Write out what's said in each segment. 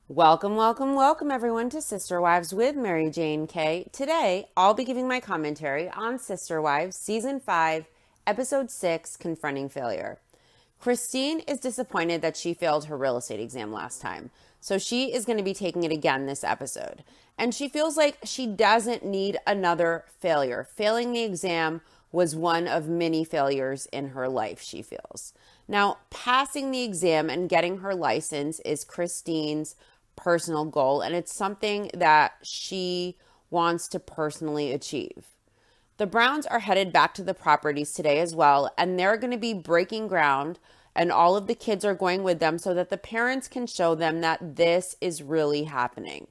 Welcome, welcome, welcome everyone to Sister Wives with Mary Jane K. Today, I'll be giving my commentary on Sister Wives Season 5, Episode 6, Confronting Failure. Christine is disappointed that she failed her real estate exam last time, so she is going to be taking it again this episode. And she feels like she doesn't need another failure. Failing the exam was one of many failures in her life, she feels. Now, passing the exam and getting her license is Christine's personal goal, and it's something that she wants to personally achieve. The Browns are headed back to the properties today as well, and they're going to be breaking ground, and all of the kids are going with them so that the parents can show them that this is really happening.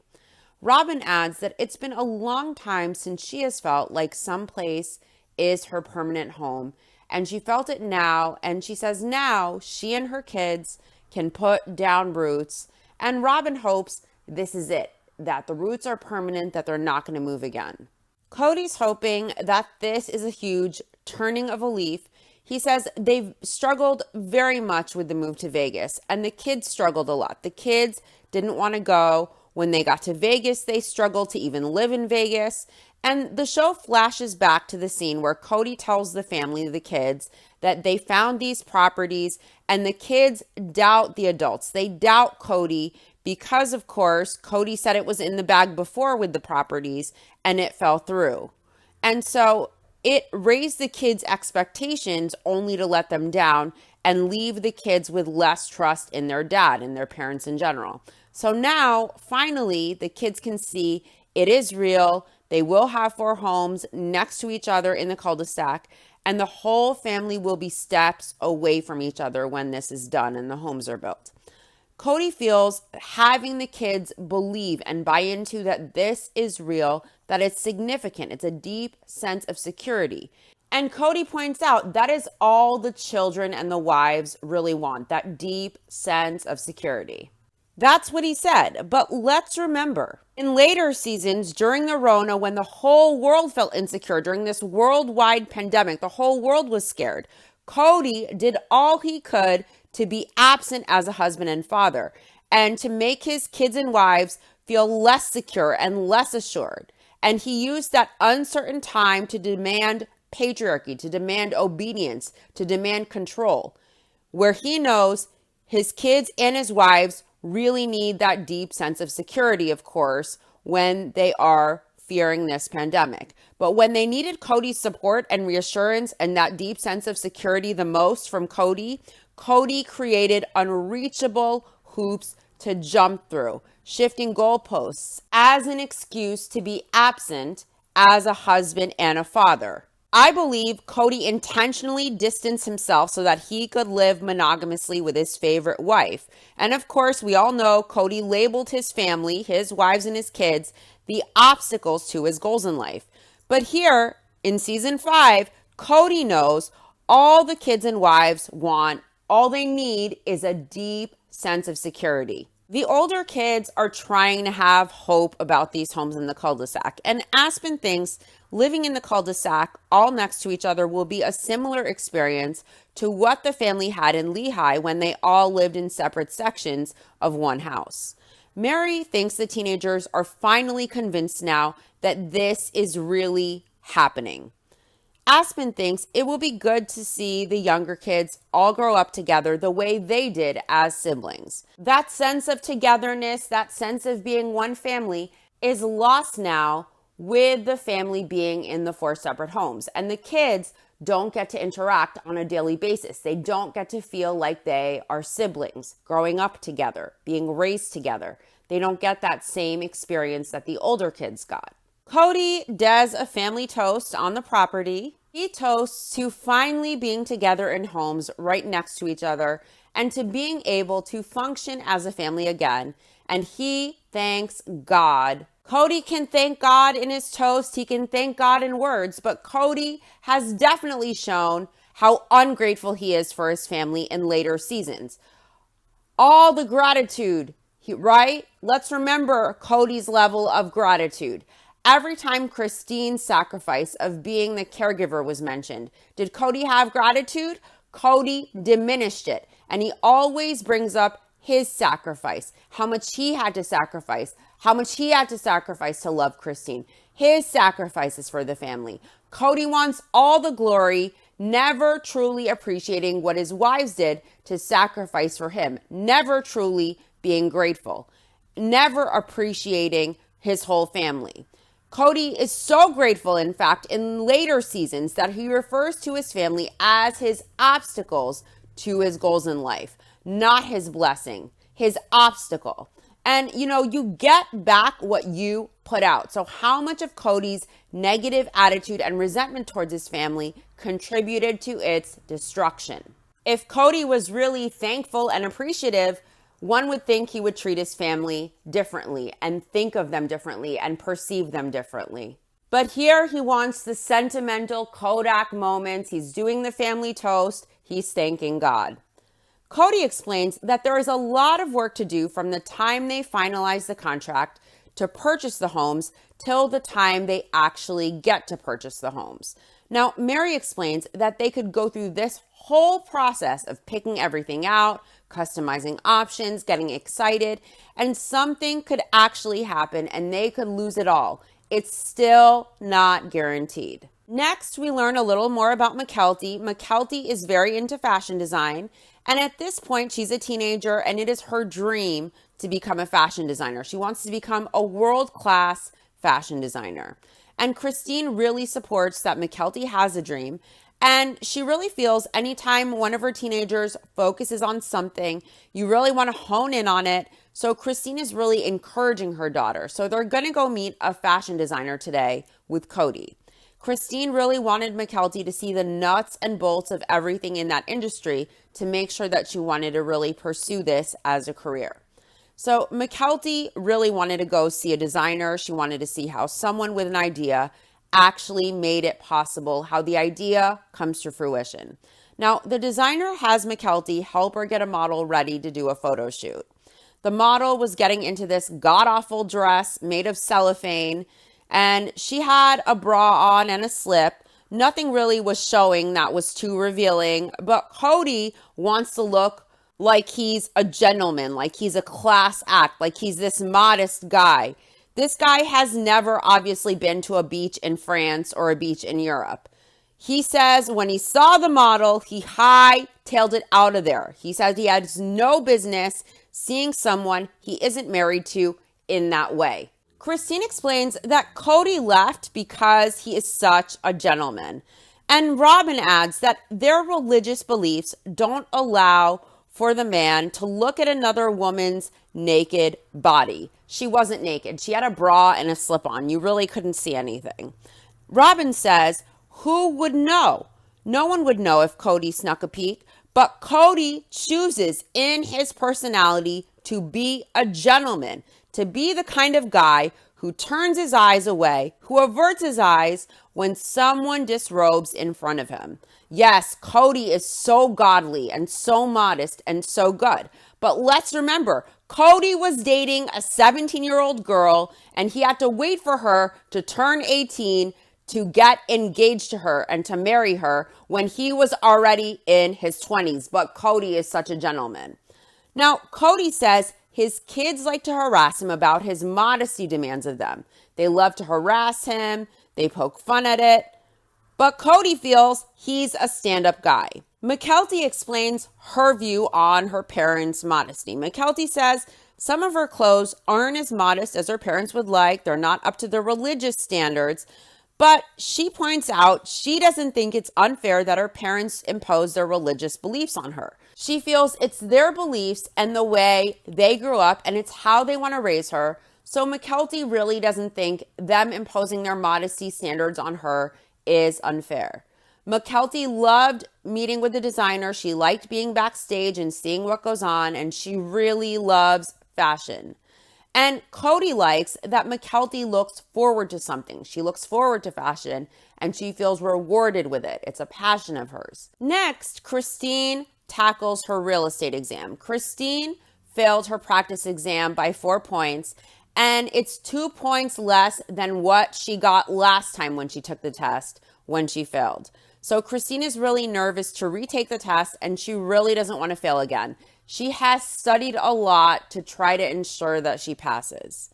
Robin adds that it's been a long time since she has felt like someplace is her permanent home, and she felt it now, and she says now she and her kids can put down roots. And Robin hopes this is it, that the roots are permanent, that they're not going to move again. Cody's hoping that this is a huge turning of a leaf. He says they've struggled very much with the move to Vegas, and the kids struggled a lot. The kids didn't want to go. When they got to Vegas, they struggled to even live in Vegas. And the show flashes back to the scene where Cody tells the family, the kids, that they found these properties, and the kids doubt the adults. They doubt Cody because, of course, Cody said it was in the bag before with the properties and it fell through. And so it raised the kids' expectations only to let them down and leave the kids with less trust in their dad and their parents in general. So now, finally, the kids can see it is real. They will have 4 homes next to each other in the cul-de-sac, and the whole family will be steps away from each other when this is done and the homes are built. Cody feels having the kids believe and buy into that this is real, that it's significant. It's a deep sense of security. And Cody points out that is all the children and the wives really want, that deep sense of security. That's what he said. But let's remember, in later seasons during the Rona, when the whole world felt insecure, during this worldwide pandemic, the whole world was scared. Cody did all he could to be absent as a husband and father and to make his kids and wives feel less secure and less assured. And he used that uncertain time to demand patriarchy, to demand obedience, to demand control, where he knows his kids and his wives really need that deep sense of security, of course, when they are fearing this pandemic. But when they needed Cody's support and reassurance and that deep sense of security the most from Cody, Cody created unreachable hoops to jump through, shifting goalposts as an excuse to be absent as a husband and a father. I believe Cody intentionally distanced himself so that he could live monogamously with his favorite wife. And of course, we all know Cody labeled his family, his wives and his kids, the obstacles to his goals in life. But here in season 5, Cody knows all the kids and wives want, all they need is a deep sense of security. The older kids are trying to have hope about these homes in the cul-de-sac, and Aspen thinks living in the cul-de-sac all next to each other will be a similar experience to what the family had in Lehigh when they all lived in separate sections of one house. Mary thinks the teenagers are finally convinced now that this is really happening. Aspen thinks it will be good to see the younger kids all grow up together the way they did as siblings. That sense of togetherness, that sense of being one family is lost now with the family being in the 4 separate homes. And the kids don't get to interact on a daily basis. They don't get to feel like they are siblings, growing up together, being raised together. They don't get that same experience that the older kids got. Cody does a family toast on the property. He toasts to finally being together in homes right next to each other and to being able to function as a family again. And he thanks God. Cody can thank God in his toast. He can thank God in words, but Cody has definitely shown how ungrateful he is for his family in later seasons. All the gratitude, right? Let's remember Cody's level of gratitude. Every time Christine's sacrifice of being the caregiver was mentioned, did Cody have gratitude? Cody diminished it, and he always brings up his sacrifice, how much he had to sacrifice, how much he had to sacrifice to love Christine, his sacrifices for the family. Cody wants all the glory, never truly appreciating what his wives did to sacrifice for him, never truly being grateful, never appreciating his whole family. Cody is so grateful, in fact, in later seasons that he refers to his family as his obstacles to his goals in life, not his blessing, his obstacle. And, you get back what you put out. So how much of Cody's negative attitude and resentment towards his family contributed to its destruction? If Cody was really thankful and appreciative, one would think he would treat his family differently and think of them differently and perceive them differently. But here he wants the sentimental Kodak moments. He's doing the family toast. He's thanking God. Cody explains that there is a lot of work to do from the time they finalize the contract to purchase the homes till the time they actually get to purchase the homes. Now, Mary explains that they could go through this whole process of picking everything out, customizing options, getting excited, and something could actually happen and they could lose it all. It's still not guaranteed. Next, we learn a little more about Mykelti. Mykelti is very into fashion design, and at this point, she's a teenager, and it is her dream to become a fashion designer. She wants to become a world-class fashion designer. And Christine really supports that Mykelti has a dream, and she really feels anytime one of her teenagers focuses on something, you really want to hone in on it. So Christine is really encouraging her daughter. So they're going to go meet a fashion designer today with Cody. Christine really wanted Mykelti to see the nuts and bolts of everything in that industry to make sure that she wanted to really pursue this as a career. So Mykelti really wanted to go see a designer. She wanted to see how someone with an idea actually made it possible, how the idea comes to fruition. Now, the designer has Mykelti help her get a model ready to do a photo shoot. The model was getting into this god-awful dress made of cellophane, and she had a bra on and a slip. Nothing really was showing that was too revealing, but Cody wants to look like he's a gentleman, like he's a class act, like he's this modest guy. This guy has never obviously been to a beach in France or a beach in Europe. He says when he saw the model, he hightailed it out of there. He says he has no business seeing someone he isn't married to in that way. Christine explains that Cody left because he is such a gentleman. And Robin adds that their religious beliefs don't allow for the man to look at another woman's naked body. She wasn't naked. She had a bra and a slip-on. You really couldn't see anything. Robin says, who would know? No one would know if Cody snuck a peek, but Cody chooses in his personality to be a gentleman, to be the kind of guy who turns his eyes away, who averts his eyes when someone disrobes in front of him. Yes, Cody is so godly and so modest and so good. But let's remember, Cody was dating a 17-year-old girl, and he had to wait for her to turn 18 to get engaged to her and to marry her when he was already in his 20s. But Cody is such a gentleman. Now, Cody says his kids like to harass him about his modesty demands of them. They love to harass him. They poke fun at it. But Cody feels he's a stand-up guy. Mykelti explains her view on her parents' modesty. Mykelti says some of her clothes aren't as modest as her parents would like. They're not up to their religious standards. But she points out she doesn't think it's unfair that her parents impose their religious beliefs on her. She feels it's their beliefs and the way they grew up, and it's how they want to raise her. So Mykelti really doesn't think them imposing their modesty standards on her is unfair. Mykelti loved meeting with the designer. She liked being backstage and seeing what goes on, and she really loves fashion. And Cody likes that Mykelti looks forward to something. She looks forward to fashion, and she feels rewarded with it. It's a passion of hers. Next, Christine tackles her real estate exam. Christine failed her practice exam by 4 points, and it's 2 points less than what she got last time when she took the test when she failed. So Christine is really nervous to retake the test, and she really doesn't want to fail again. She has studied a lot to try to ensure that she passes.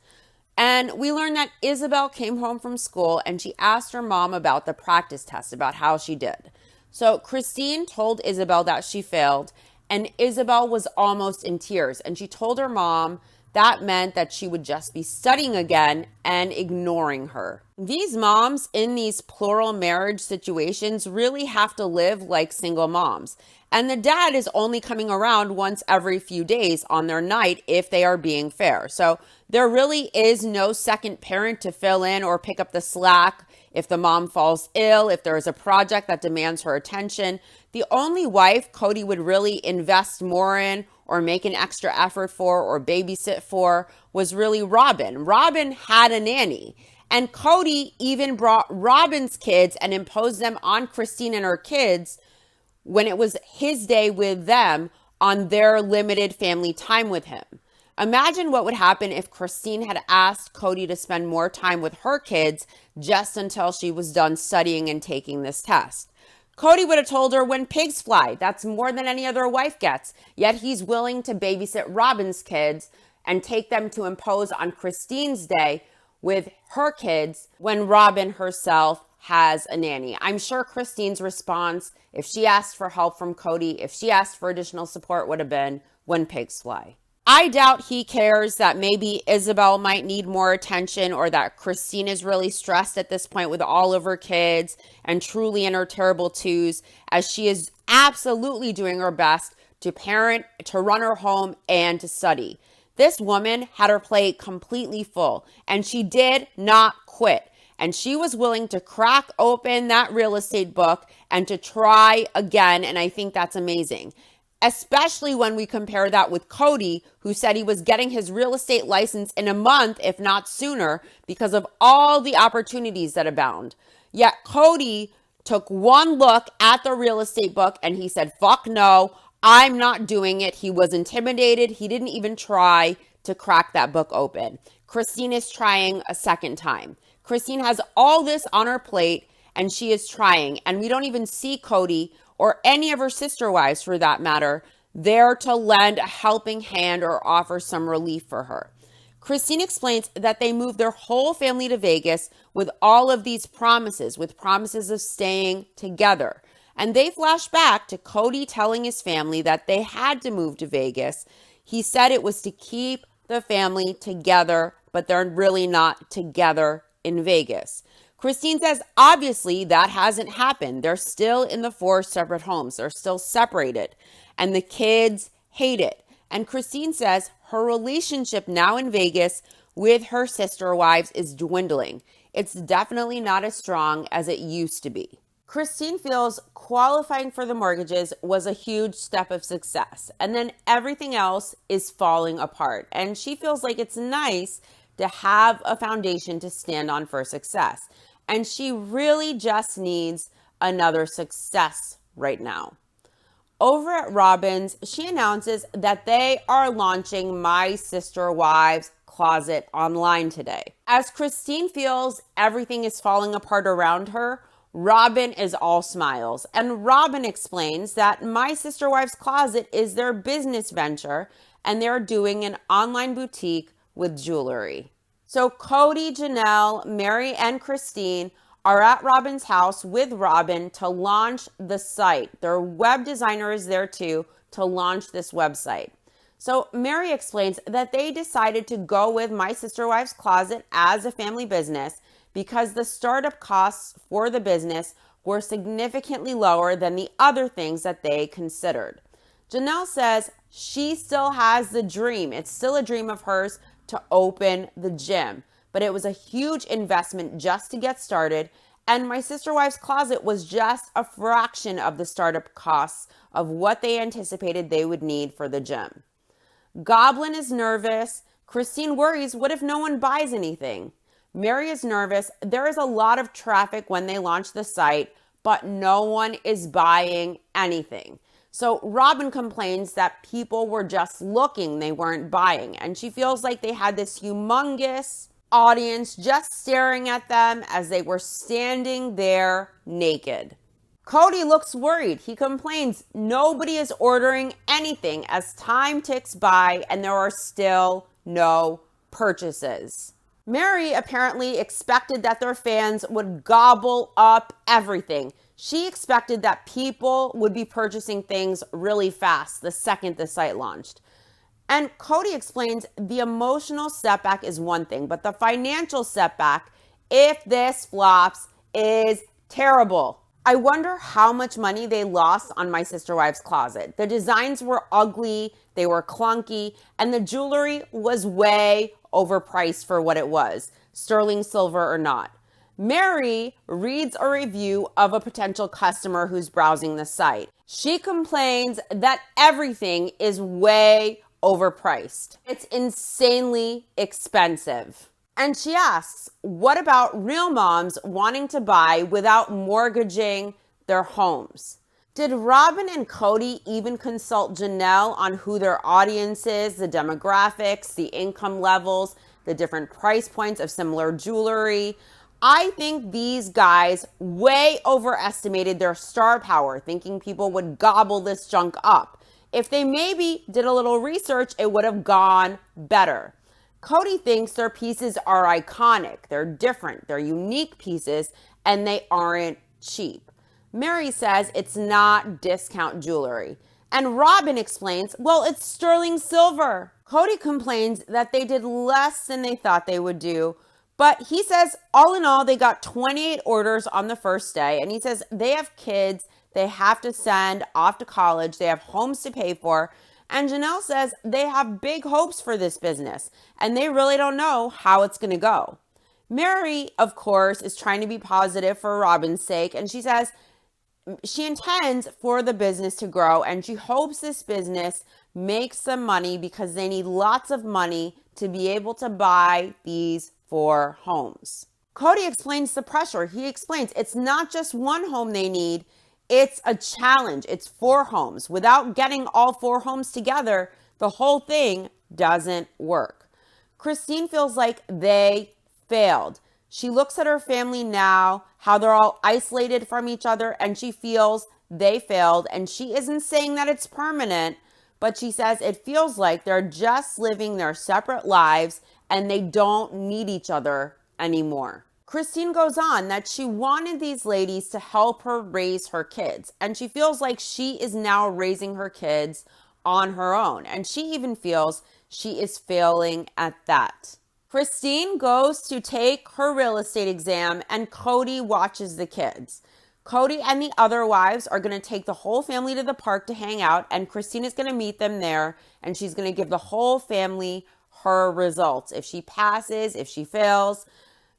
And we learned that Isabel came home from school and she asked her mom about the practice test, about how she did. So Christine told Isabel that she failed, and Isabel was almost in tears. And she told her mom that meant that she would just be studying again and ignoring her. These moms in these plural marriage situations really have to live like single moms. And the dad is only coming around once every few days on their night if they are being fair. So there really is no second parent to fill in or pick up the slack if the mom falls ill, if there is a project that demands her attention. The only wife Cody would really invest more in or make an extra effort for or babysit for was really Robin. Robin had a nanny. And Cody even brought Robin's kids and imposed them on Christine and her kids when it was his day with them on their limited family time with him. Imagine what would happen if Christine had asked Cody to spend more time with her kids just until she was done studying and taking this test. Cody would have told her when pigs fly, that's more than any other wife gets, yet he's willing to babysit Robin's kids and take them to impose on Christine's day with her kids when Robin herself has a nanny. I'm sure Christine's response, if she asked for help from Cody, if she asked for additional support, would have been when pigs fly. I doubt he cares that maybe Isabel might need more attention or that Christine is really stressed at this point with all of her kids and truly in her terrible twos, as she is absolutely doing her best to parent, to run her home, and to study. This woman had her plate completely full, and she did not quit. And she was willing to crack open that real estate book and to try again. And I think that's amazing, especially when we compare that with Cody, who said he was getting his real estate license in a month, if not sooner, because of all the opportunities that abound. Yet Cody took one look at the real estate book and he said, fuck no, I'm not doing it. He was intimidated. He didn't even try to crack that book open. Christine is trying a second time. Christine has all this on her plate and she is trying. And we don't even see Cody or any of her sister wives, for that matter, there to lend a helping hand or offer some relief for her. Christine explains that they moved their whole family to Vegas with all of these promises, with promises of staying together. And they flash back to Cody telling his family that they had to move to Vegas. He said it was to keep the family together, but they're really not together in Vegas. Christine says, obviously, that hasn't happened. They're still in the 4 separate homes. They're still separated. And the kids hate it. And Christine says her relationship now in Vegas with her sister wives is dwindling. It's definitely not as strong as it used to be. Christine feels qualifying for the mortgages was a huge step of success. And then everything else is falling apart. And she feels like it's nice to have a foundation to stand on for success. And she really just needs another success right now. Over at Robin's, she announces that they are launching My Sister Wives Closet online today. As Christine feels everything is falling apart around her, Robin is all smiles. And Robin explains that My Sister Wives Closet is their business venture and they're doing an online boutique with jewelry. So Cody, Janelle, Mary, and Christine are at Robin's house with Robin to launch the site. Their web designer is there too to launch this website. So Mary explains that they decided to go with My Sister Wives Closet as a family business because the startup costs for the business were significantly lower than the other things that they considered. Janelle says she still has the dream. It's still a dream of hers to open the gym, but it was a huge investment just to get started. And My Sister Wives Closet was just a fraction of the startup costs of what they anticipated they would need for the gym. Goblin is nervous. Christine worries, what if no one buys anything? Mary is nervous. There is a lot of traffic when they launch the site, but no one is buying anything. So Robin complains that people were just looking, they weren't buying. And she feels like they had this humongous audience just staring at them as they were standing there naked. Cody looks worried. He complains nobody is ordering anything as time ticks by and there are still no purchases. Mary apparently expected that their fans would gobble up everything. She expected that people would be purchasing things really fast the second the site launched. And Cody explains the emotional setback is one thing, but the financial setback, if this flops, is terrible. I wonder how much money they lost on My Sister Wives closet. The designs were ugly, they were clunky, and the jewelry was way overpriced for what it was, sterling silver or not. Mary reads a review of a potential customer who's browsing the site. She complains that everything is way overpriced. It's insanely expensive. And she asks, what about real moms wanting to buy without mortgaging their homes? Did Robin and Cody even consult Janelle on who their audience is, the demographics, the income levels, the different price points of similar jewelry? I think these guys way overestimated their star power, thinking people would gobble this junk up. If they maybe did a little research, it would have gone better. Cody thinks their pieces are iconic, they're different, they're unique pieces, and they aren't cheap. Mary says it's not discount jewelry. And Robin explains, well, it's sterling silver. Cody complains that they did less than they thought they would do, but he says all in all, they got 28 orders on the first day. And he says they have kids they have to send off to college, they have homes to pay for. And Janelle says they have big hopes for this business and they really don't know how it's going to go. Mary, of course, is trying to be positive for Robin's sake. And she says she intends for the business to grow and she hopes this business makes some money because they need lots of money to be able to buy these 4 homes. Cody explains the pressure. He explains it's not just one home they need. It's a challenge. It's 4 homes. Without getting all 4 homes together, the whole thing doesn't work. Christine feels like they failed. She looks at her family now, how they're all isolated from each other, and she feels they failed. And she isn't saying that it's permanent, but she says it feels like they're just living their separate lives and they don't need each other anymore. Christine goes on that she wanted these ladies to help her raise her kids. And she feels like she is now raising her kids on her own. And she even feels she is failing at that. Christine goes to take her real estate exam and Cody watches the kids. Cody and the other wives are going to take the whole family to the park to hang out. And Christine is going to meet them there. And she's going to give the whole family her results. If she passes, if she fails.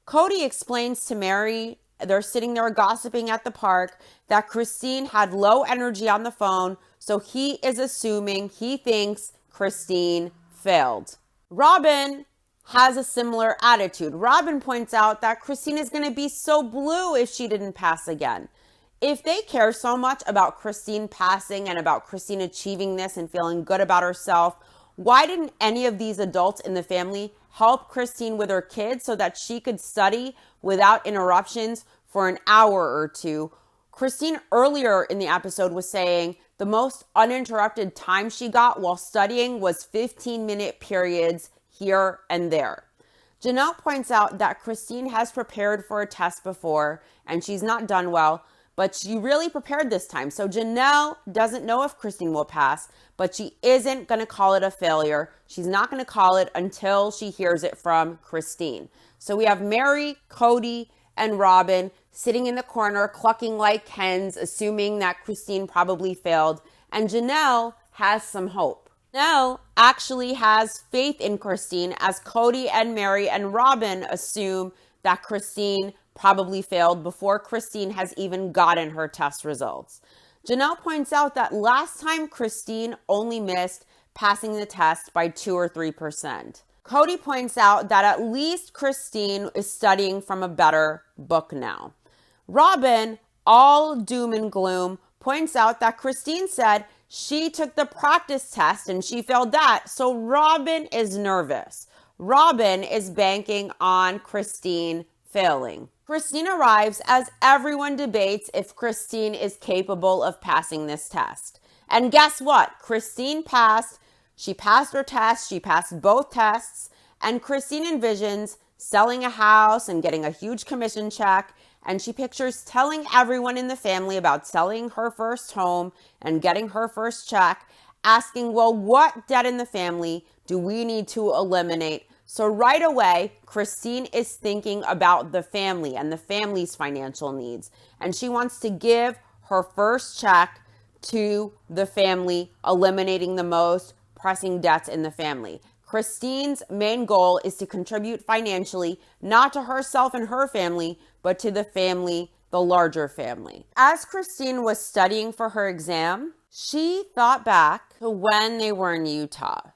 Cody explains to Mary, they're sitting there gossiping at the park, that Christine had low energy on the phone, so he is assuming, he thinks Christine failed. Robin has a similar attitude. Robin points out that Christine is going to be so blue if she didn't pass again. If they care so much about Christine passing and about Christine achieving this and feeling good about herself, why didn't any of these adults in the family help Christine with her kids so that she could study without interruptions for an hour or 2? Christine earlier in the episode was saying the most uninterrupted time she got while studying was 15-minute periods here and there. Janelle points out that Christine has prepared for a test before and she's not done well, but she really prepared this time. So Janelle doesn't know if Christine will pass, but she isn't going to call it a failure. She's not going to call it until she hears it from Christine. So we have Mary, Cody, and Robin sitting in the corner, clucking like hens, assuming that Christine probably failed. And Janelle has some hope. Janelle actually has faith in Christine as Cody and Mary and Robin assume that Christine probably failed before Christine has even gotten her test results. Janelle points out that last time Christine only missed passing the test by 2 or 3%. Cody points out that at least Christine is studying from a better book now. Robin, all doom and gloom, points out that Christine said she took the practice test and she failed that, so Robin is nervous. Robin is banking on Christine failing. Christine arrives as everyone debates if Christine is capable of passing this test. And guess what? Christine passed. She passed her test. She passed both tests. And Christine envisions selling a house and getting a huge commission check. And she pictures telling everyone in the family about selling her first home and getting her first check, asking, well, what debt in the family do we need to eliminate? So right away, Christine is thinking about the family and the family's financial needs. And she wants to give her first check to the family, eliminating the most pressing debts in the family. Christine's main goal is to contribute financially, not to herself and her family, but to the family, the larger family. As Christine was studying for her exam, she thought back to when they were in Utah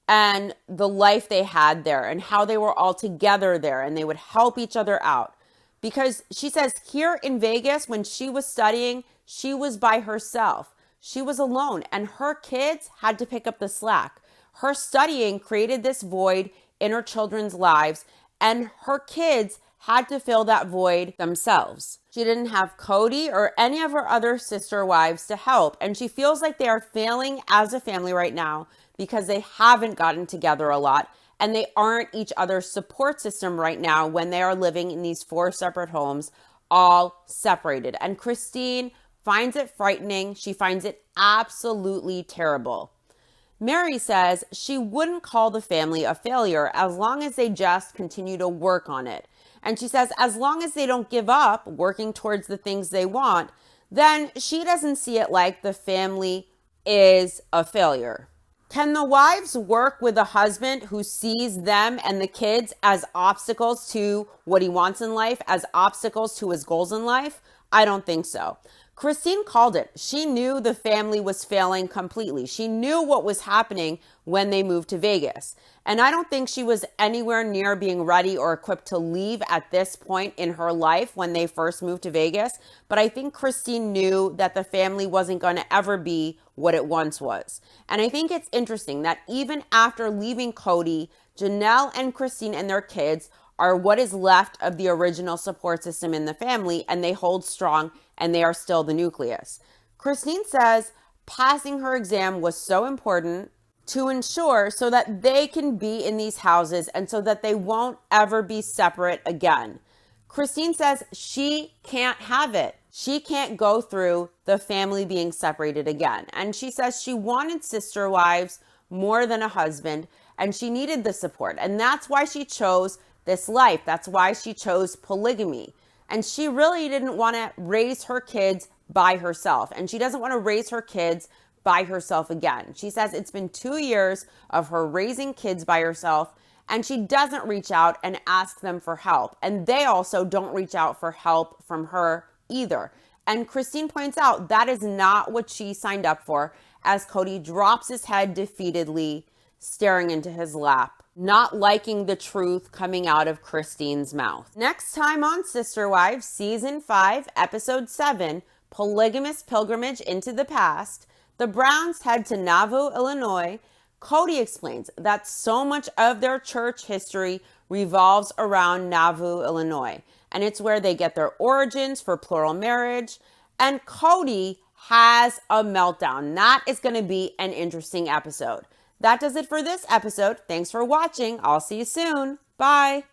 and the life they had there and how they were all together there and they would help each other out. Because she says here in Vegas, when she was studying, she was by herself. She was alone and her kids had to pick up the slack. Her studying created this void in her children's lives and her kids had to fill that void themselves. She didn't have Cody or any of her other sister wives to help. And she feels like they are failing as a family right now because they haven't gotten together a lot and they aren't each other's support system right now when they are living in these 4 separate homes, all separated. And Christine finds it frightening. She finds it absolutely terrible. Mary says she wouldn't call the family a failure as long as they just continue to work on it. And she says as long as they don't give up working towards the things they want, then she doesn't see it like the family is a failure. Can the wives work with a husband who sees them and the kids as obstacles to what he wants in life, as obstacles to his goals in life? I don't think so. Christine called it. She knew the family was failing completely. She knew what was happening when they moved to Vegas. And I don't think she was anywhere near being ready or equipped to leave at this point in her life when they first moved to Vegas. But I think Christine knew that the family wasn't going to ever be what it once was. And I think it's interesting that even after leaving Cody, Janelle and Christine and their kids are what is left of the original support system in the family, and they hold strong and they are still the nucleus. Christine says passing her exam was so important to ensure so that they can be in these houses and so that they won't ever be separate again. Christine says she can't have it. She can't go through the family being separated again. And she says she wanted sister wives more than a husband, and she needed the support. And that's why she chose this life. That's why she chose polygamy. And she really didn't want to raise her kids by herself. And she doesn't want to raise her kids by herself again. She says it's been 2 years of her raising kids by herself, and she doesn't reach out and ask them for help. And they also don't reach out for help from her either. And Christine points out that is not what she signed up for, as Cody drops his head defeatedly, staring into his lap, not liking the truth coming out of Christine's mouth. Next time on Sister Wives, Season 5, Episode 7, Polygamous Pilgrimage into the Past, the Browns head to Nauvoo, Illinois. Cody explains that so much of their church history revolves around Nauvoo, Illinois, and it's where they get their origins for plural marriage. And Cody has a meltdown. That is going to be an interesting episode. That does it for this episode. Thanks for watching. I'll see you soon. Bye.